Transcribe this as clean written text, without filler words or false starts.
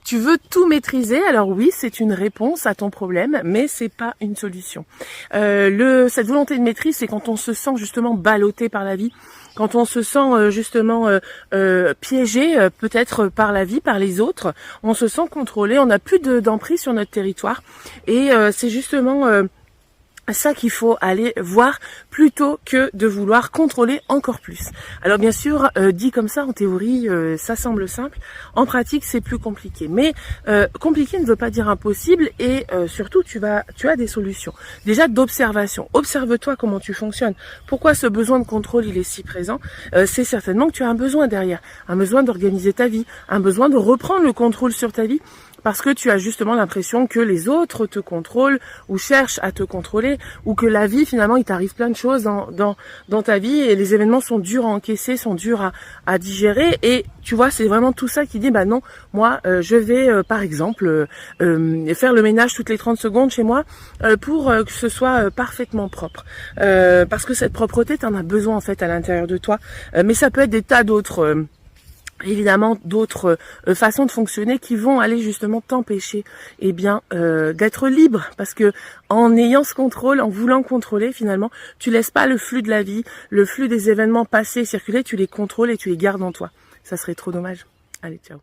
Tu veux tout maîtriser. Alors oui, c'est une réponse à ton problème, mais c'est pas une solution. Cette volonté de maîtrise, c'est quand on se sent justement ballotté par la vie, quand on se sent justement piégé peut-être par la vie, par les autres, on se sent contrôlé, on n'a plus d'emprise sur notre territoire. Et c'est justement ça qu'il faut aller voir plutôt que de vouloir contrôler encore plus. Alors bien sûr, dit comme ça en théorie, ça semble simple. En pratique, c'est plus compliqué. Mais compliqué ne veut pas dire impossible et surtout, tu as des solutions. Déjà d'observation. Observe-toi comment tu fonctionnes. Pourquoi ce besoin de contrôle il est si présent? C'est certainement que tu as un besoin derrière, un besoin d'organiser ta vie, un besoin de reprendre le contrôle sur ta vie. Parce que tu as justement l'impression que les autres te contrôlent ou cherchent à te contrôler ou que la vie finalement il t'arrive plein de choses dans ta vie et les événements sont durs à encaisser, sont durs à digérer et tu vois c'est vraiment tout ça qui dit bah non moi je vais par exemple faire le ménage toutes les 30 secondes chez moi pour que ce soit parfaitement propre parce que cette propreté t'en as besoin en fait à l'intérieur de toi mais ça peut être des tas d'autres évidemment d'autres façons de fonctionner qui vont aller justement t'empêcher d'être libre parce que en ayant ce contrôle, en voulant contrôler finalement, tu laisses pas le flux de la vie, le flux des événements passés circuler, tu les contrôles et tu les gardes en toi. Ça serait trop dommage. Allez, ciao.